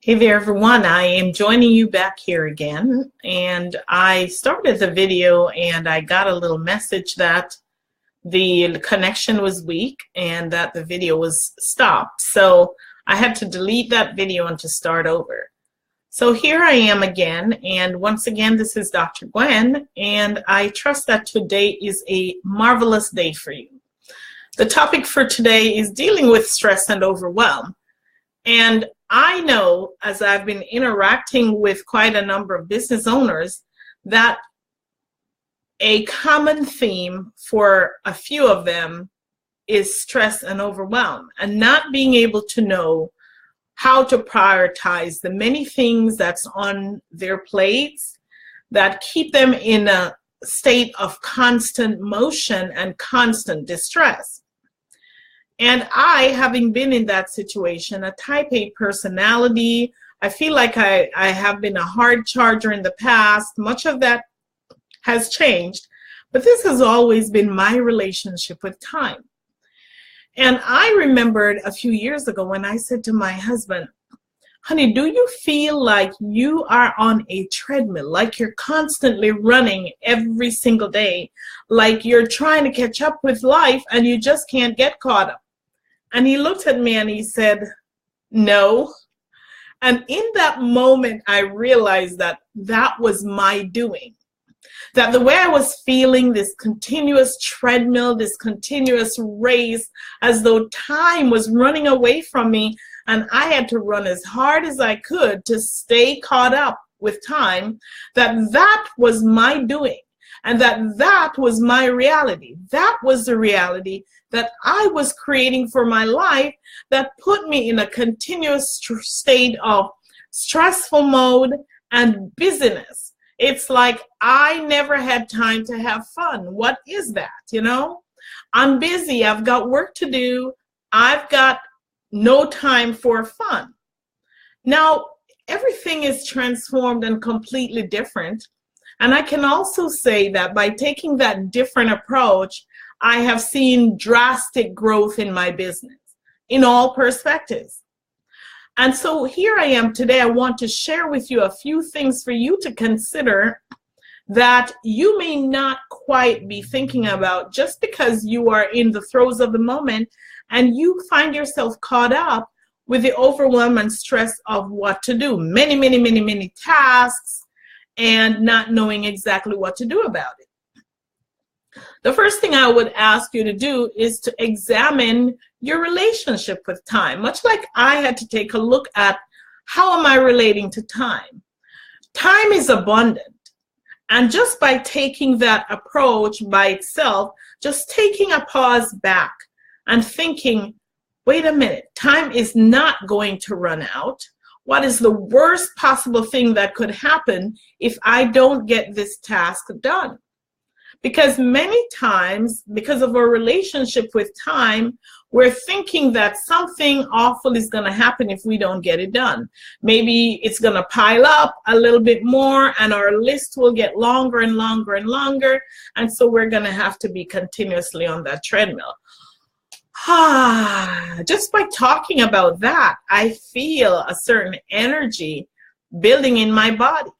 Hey there, everyone. I am joining you back here again. And I started the video and I got a little message that the connection was weak and that the video was stopped. So I had to delete that video and to start over. So here I am again. And once again, this is Dr. Gwen. And I trust that today is a marvelous day for you. The topic for today is dealing with stress and overwhelm. And I know, as I've been interacting with quite a number of business owners, that a common theme for a few of them is stress and overwhelm, and not being able to know how to prioritize the many things that's on their plates that keep them in a state of constant motion and constant distress. And I, having been in that situation, a type A personality, I feel like I have been a hard charger in the past. Much of that has changed, but this has always been my relationship with time. And I remembered a few years ago when I said to my husband, honey, do you feel like you are on a treadmill, like you're constantly running every single day, like you're trying to catch up with life and you just can't get caught up? And he looked at me and he said, no. And in that moment, I realized that that was my doing. That the way I was feeling, this continuous treadmill, this continuous race, as though time was running away from me, and I had to run as hard as I could to stay caught up with time, that was my doing. And that was my reality. That was the reality that I was creating for my life that put me in a continuous state of stressful mode and busyness. It's like I never had time to have fun. What is that? You know, I'm busy. I've got work to do. I've got no time for fun. Now, everything is transformed and completely different. And I can also say that by taking that different approach, I have seen drastic growth in my business in all perspectives. And so here I am today. I want to share with you a few things for you to consider that you may not quite be thinking about just because you are in the throes of the moment and you find yourself caught up with the overwhelm and stress of what to do. Many tasks, and not knowing exactly what to do about it. The first thing I would ask you to do is to examine your relationship with time, much like I had to take a look at how am I relating to time. Time is abundant, and just by taking that approach by itself, just taking a pause back and thinking, wait a minute, time is not going to run out. What is the worst possible thing that could happen if I don't get this task done? Because many times, because of our relationship with time, we're thinking that something awful is going to happen if we don't get it done. Maybe it's going to pile up a little bit more and our list will get longer and longer and longer. And so we're going to have to be continuously on that treadmill. Just by talking about that, I feel a certain energy building in my body.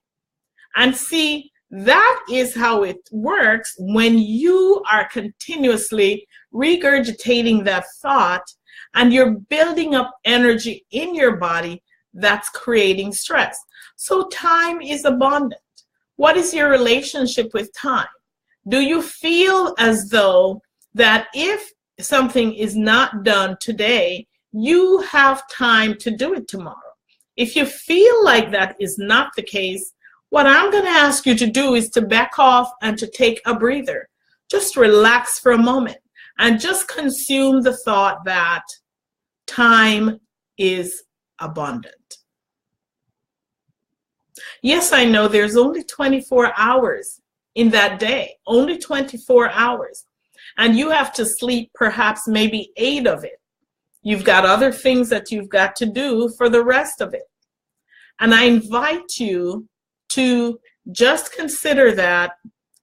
And see, that is how it works when you are continuously regurgitating that thought and you're building up energy in your body that's creating stress. So time is abundant. What is your relationship with time? Do you feel as though that if something is not done today, you have time to do it tomorrow? If you feel like that is not the case, what I'm going to ask you to do is to back off and to take a breather. Just relax for a moment and just consume the thought that time is abundant. Yes, I know there's only 24 hours in that day, only 24 hours. And you have to sleep perhaps maybe 8 of it. You've got other things that you've got to do for the rest of it. And I invite you to just consider that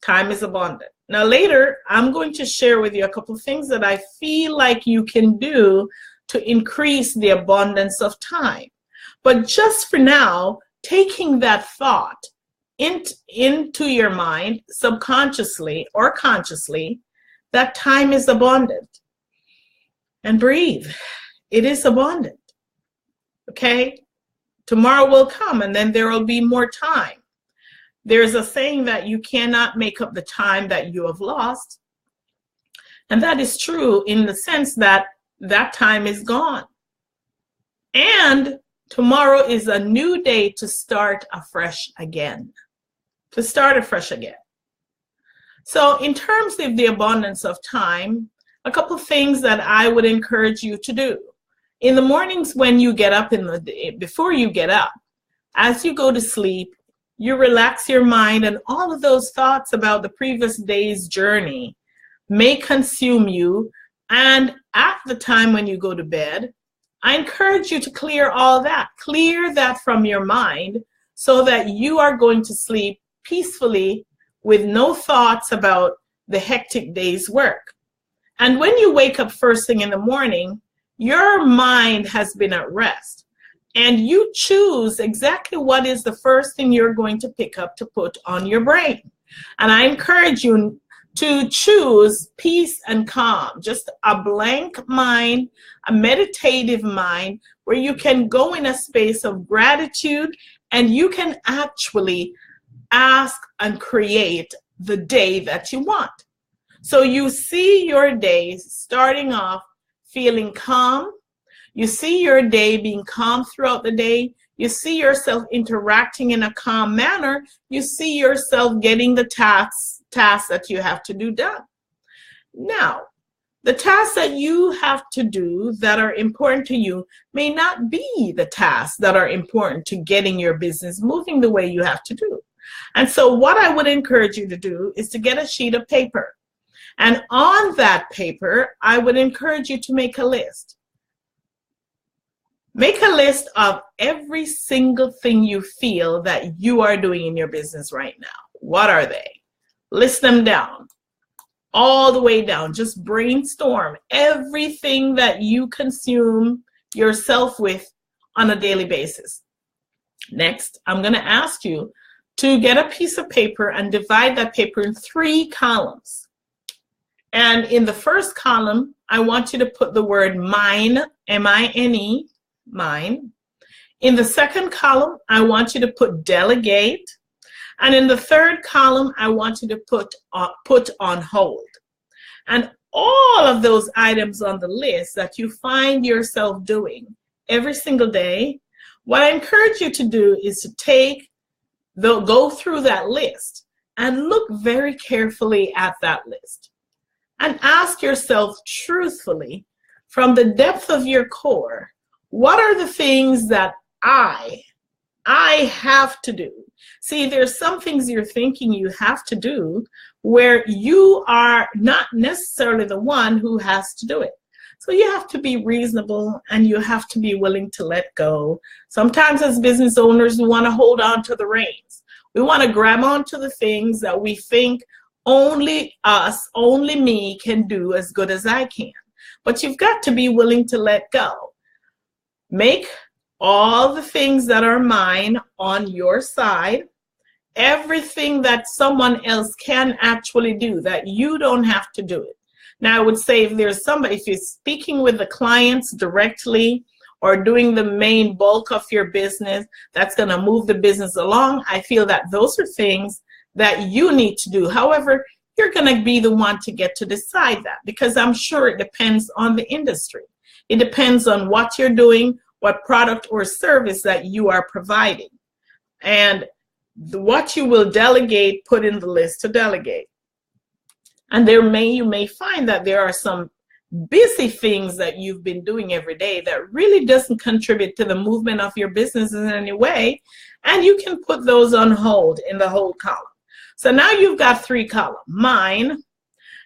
time is abundant. Now later, I'm going to share with you a couple of things that I feel like you can do to increase the abundance of time. But just for now, taking that thought into your mind, subconsciously or consciously, that time is abundant. And breathe. It is abundant. Okay? Tomorrow will come and then there will be more time. There's a saying that you cannot make up the time that you have lost. And that is true in the sense that that time is gone. And tomorrow is a new day to start afresh again. To start afresh again. So in terms of the abundance of time, a couple of things that I would encourage you to do. In the mornings when you get up, before you get up, as you go to sleep, you relax your mind, and all of those thoughts about the previous day's journey may consume you. And at the time when you go to bed, I encourage you to clear all that. Clear that from your mind so that you are going to sleep peacefully with no thoughts about the hectic day's work. And when you wake up first thing in the morning, your mind has been at rest. And you choose exactly what is the first thing you're going to pick up to put on your brain. And I encourage you to choose peace and calm, just a blank mind, a meditative mind, where you can go in a space of gratitude and you can actually ask and create the day that you want. So you see your day starting off feeling calm. You see your day being calm throughout the day. You see yourself interacting in a calm manner. You see yourself getting the tasks that you have to do done. Now, the tasks that you have to do that are important to you may not be the tasks that are important to getting your business moving the way you have to do. And so what I would encourage you to do is to get a sheet of paper. And on that paper, I would encourage you to make a list. Make a list of every single thing you feel that you are doing in your business right now. What are they? List them down, all the way down. Just brainstorm everything that you consume yourself with on a daily basis. Next, I'm going to ask you to get a piece of paper and divide that paper in 3 columns. And in the first column, I want you to put the word mine, M-I-N-E, mine. In the second column, I want you to put delegate. And in the third column, I want you to put on hold. And all of those items on the list that you find yourself doing every single day, what I encourage you to do is to go through that list and look very carefully at that list. And ask yourself truthfully, from the depth of your core, what are the things that I have to do? See, there's some things you're thinking you have to do where you are not necessarily the one who has to do it. So you have to be reasonable and you have to be willing to let go. Sometimes as business owners, we want to hold on to the reins. We want to grab onto the things that we think only us, only me can do as good as I can. But you've got to be willing to let go. Make all the things that are mine on your side. Everything that someone else can actually do, that you don't have to do it. Now, I would say if you're speaking with the clients directly or doing the main bulk of your business that's going to move the business along, I feel that those are things that you need to do. However, you're going to be the one to get to decide that, because I'm sure it depends on the industry. It depends on what you're doing, what product or service that you are providing. And what you will delegate, put in the list to delegate. And you may find that there are some busy things that you've been doing every day that really doesn't contribute to the movement of your business in any way. And you can put those on hold in the hold column. So now you've got 3 columns, mine,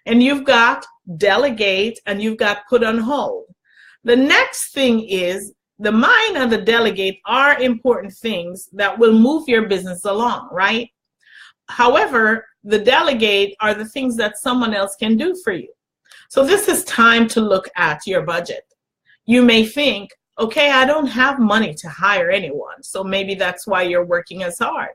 and you've got delegate, and you've got put on hold. The next thing is the mine and the delegate are important things that will move your business along, right? However, the delegate are the things that someone else can do for you. So this is time to look at your budget. You may think, Okay, I don't have money to hire anyone, so maybe that's why you're working as hard.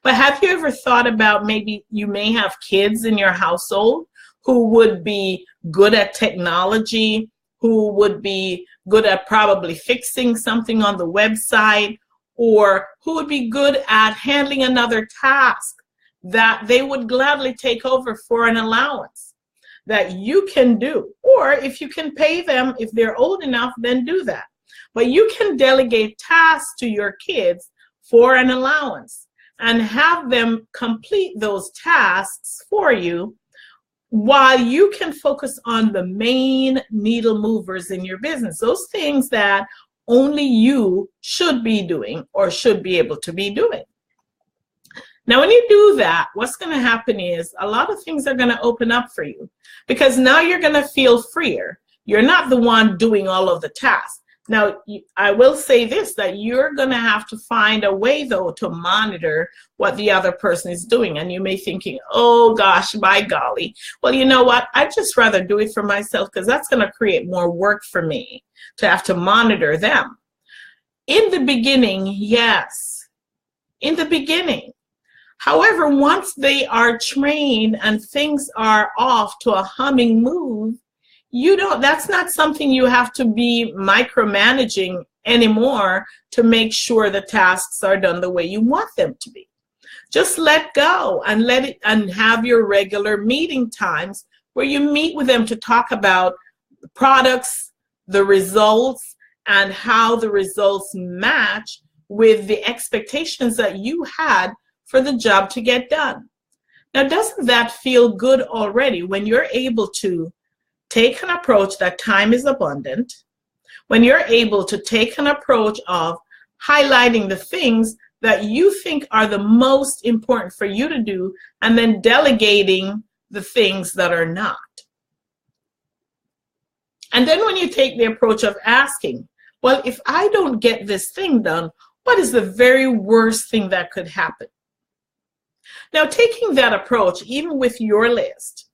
But have you ever thought about maybe you may have kids in your household who would be good at technology, who would be good at probably fixing something on the website, or who would be good at handling another task that they would gladly take over for an allowance that you can do. Or if you can pay them, if they're old enough, then do that. But you can delegate tasks to your kids for an allowance and have them complete those tasks for you while you can focus on the main needle movers in your business, those things that only you should be doing or should be able to be doing. Now, when you do that, what's going to happen is a lot of things are going to open up for you, because now you're going to feel freer. You're not the one doing all of the tasks. Now, I will say this, that you're going to have to find a way, though, to monitor what the other person is doing. And you may be thinking, oh, gosh, by golly. Well, you know what? I'd just rather do it for myself, because that's going to create more work for me to have to monitor them. In the beginning, yes. In the beginning. However, once they are trained and things are off to a humming move, that's not something you have to be micromanaging anymore to make sure the tasks are done the way you want them to be. Just let go and have your regular meeting times where you meet with them to talk about the products, the results, and how the results match with the expectations that you had for the job to get done. Now, doesn't that feel good already when you're able to take an approach that time is abundant, when you're able to take an approach of highlighting the things that you think are the most important for you to do, and then delegating the things that are not. And then when you take the approach of asking, well, if I don't get this thing done, what is the very worst thing that could happen? Now, taking that approach, even with your list,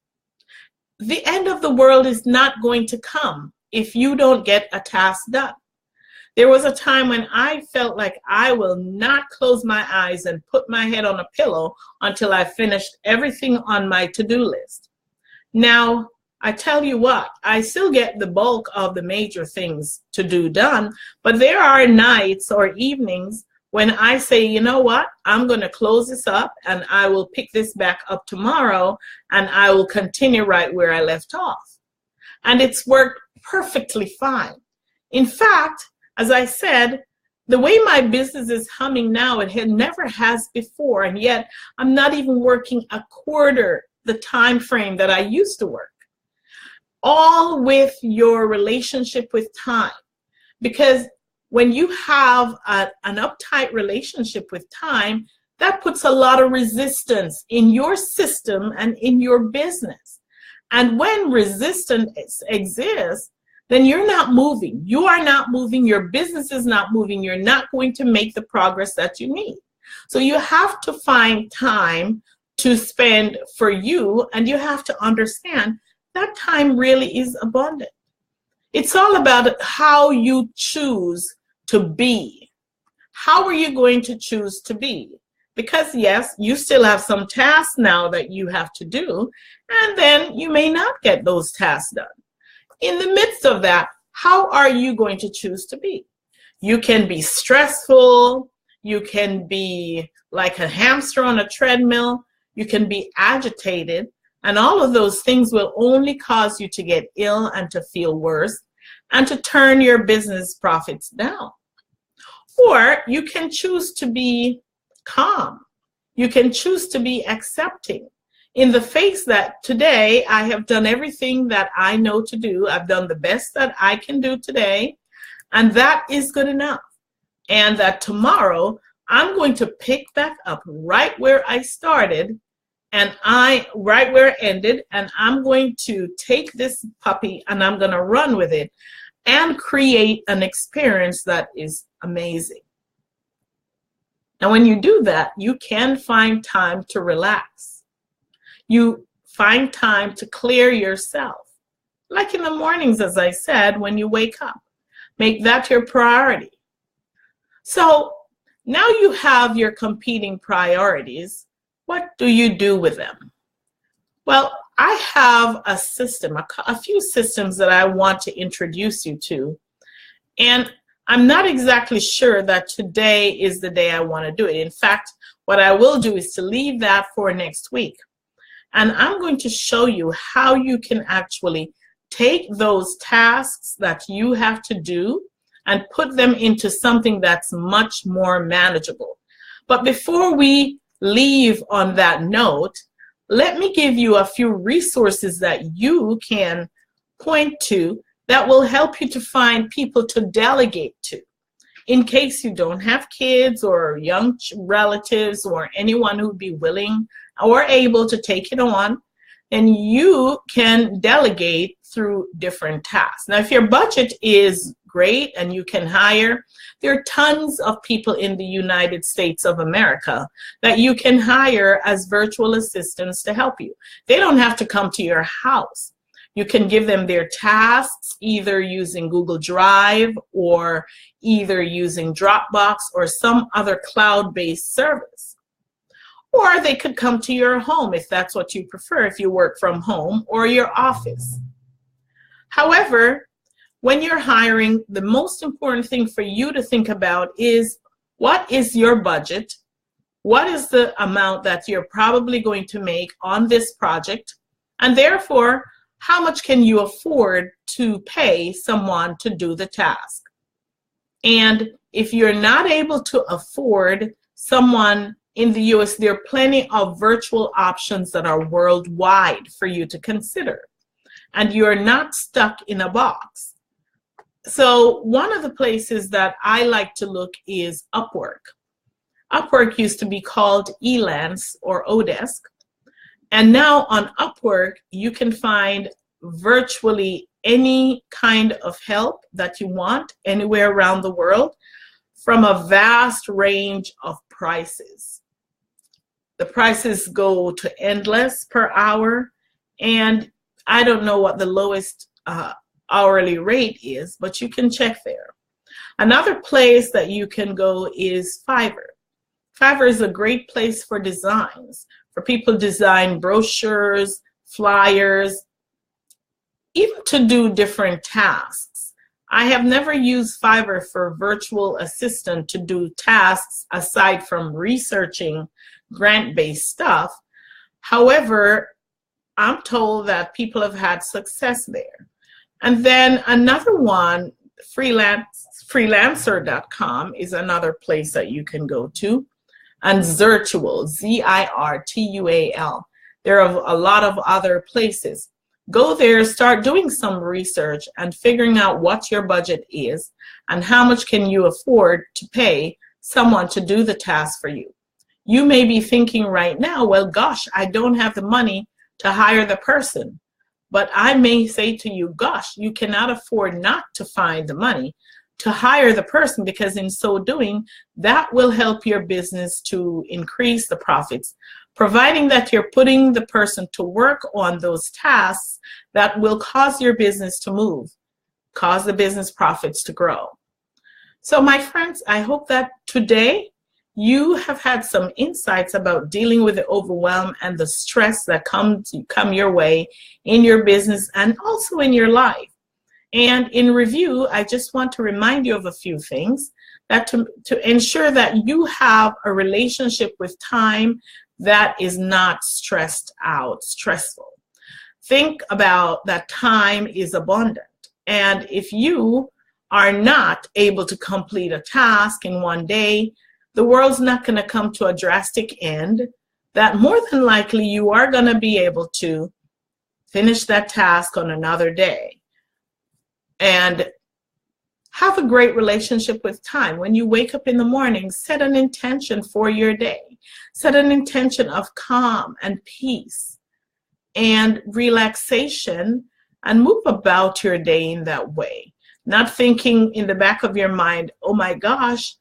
the end of the world is not going to come if you don't get a task done. There was a time when I felt like I will not close my eyes and put my head on a pillow until I finished everything on my to-do list. Now, I tell you what, I still get the bulk of the major things to do done, but there are nights or evenings when I say, you know what, I'm going to close this up and I will pick this back up tomorrow and I will continue right where I left off. And it's worked perfectly fine. In fact, as I said, the way my business is humming now, it never has before, and yet I'm not even working a quarter the time frame that I used to work. All with your relationship with time, because when you have an uptight relationship with time, that puts a lot of resistance in your system and in your business. And when resistance exists, then you're not moving. You are not moving. Your business is not moving. You're not going to make the progress that you need. So you have to find time to spend for you, and you have to understand that time really is abundant. It's all about how you choose to be. How are you going to choose to be? Because yes, you still have some tasks now that you have to do, and then you may not get those tasks done. In the midst of that, how are you going to choose to be? You can be stressful, you can be like a hamster on a treadmill, you can be agitated, and all of those things will only cause you to get ill and to feel worse and to turn your business profits down. Or you can choose to be calm. You can choose to be accepting in the face that today I have done everything that I know to do. I've done the best that I can do today, and that is good enough. And that tomorrow I'm going to pick back up right where I started and right where it ended, and I'm going to take this puppy and I'm going to run with it and create an experience that is amazing. Now, when you do that, you can find time to relax. You find time to clear yourself. Like in the mornings, as I said, when you wake up. Make that your priority. So now you have your competing priorities. What do you do with them? Well, I have a system, a few systems that I want to introduce you to. And I'm not exactly sure that today is the day I want to do it. In fact, what I will do is to leave that for next week. And I'm going to show you how you can actually take those tasks that you have to do and put them into something that's much more manageable. But before we leave on that note, let me give you a few resources that you can point to that will help you to find people to delegate to. In case you don't have kids or young relatives or anyone who would be willing or able to take it on, then you can delegate through different tasks. Now, if your budget is great and you can hire, there are tons of people in the United States of America that you can hire as virtual assistants to help you. They don't have to come to your house. You can give them their tasks either using Google Drive or either using Dropbox or some other cloud-based service. Or they could come to your home if that's what you prefer, if you work from home, or your office. However, when you're hiring, the most important thing for you to think about is, what is your budget? What is the amount that you're probably going to make on this project? And therefore, how much can you afford to pay someone to do the task? And if you're not able to afford someone in the US, there are plenty of virtual options that are worldwide for you to consider. And you're not stuck in a box. So one of the places that I like to look is Upwork. Upwork used to be called Elance or Odesk. And now on Upwork, you can find virtually any kind of help that you want anywhere around the world from a vast range of prices. The prices go to endless per hour, and I don't know what the lowest hourly rate is, but you can check there. Another place that you can go is Fiverr. Fiverr is a great place for designs, for people to design brochures, flyers, even to do different tasks. I have never used Fiverr for virtual assistant to do tasks aside from researching grant-based stuff. However, I'm told that people have had success there. And then another one, freelancer.com is another place that you can go to. And Zirtual, Z-I-R-T-U-A-L. There are a lot of other places. Go there, start doing some research and figuring out what your budget is and how much can you afford to pay someone to do the task for you. You may be thinking right now, well, gosh, I don't have the money to hire the person. But I may say to you, gosh, you cannot afford not to find the money to hire the person, because in so doing, that will help your business to increase the profits, providing that you're putting the person to work on those tasks that will cause your business to move, cause the business profits to grow. So my friends, I hope that today you have had some insights about dealing with the overwhelm and the stress that come your way in your business and also in your life. And in review, I just want to remind you of a few things that to ensure that you have a relationship with time that is not stressed out, stressful. Think about that time is abundant. And if you are not able to complete a task in one day, the world's not going to come to a drastic end, that more than likely you are going to be able to finish that task on another day. And have a great relationship with time. When you wake up in the morning, set an intention for your day. Set an intention of calm and peace and relaxation, and move about your day in that way. Not thinking in the back of your mind, oh my gosh,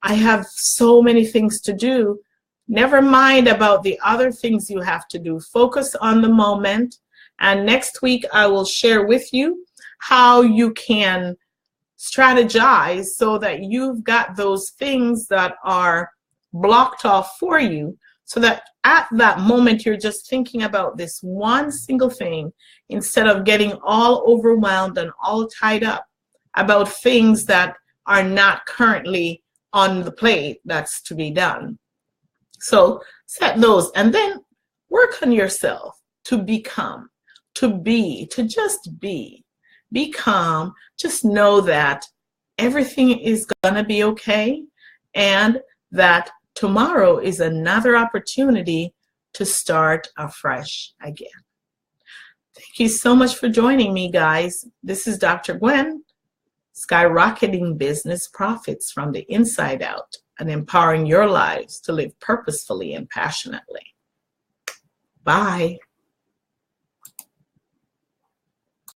I have so many things to do. Never mind about the other things you have to do. Focus on the moment. And next week, I will share with you how you can strategize so that you've got those things that are blocked off for you, so that at that moment you're just thinking about this one single thing instead of getting all overwhelmed and all tied up about things that are not currently on the plate that's to be done. So set those and then work on yourself to become, to be, to just be. Be calm. Just know that everything is going to be okay, and that tomorrow is another opportunity to start afresh again. Thank you so much for joining me, guys. This is Dr. Gwen, skyrocketing business profits from the inside out and empowering your lives to live purposefully and passionately. Bye.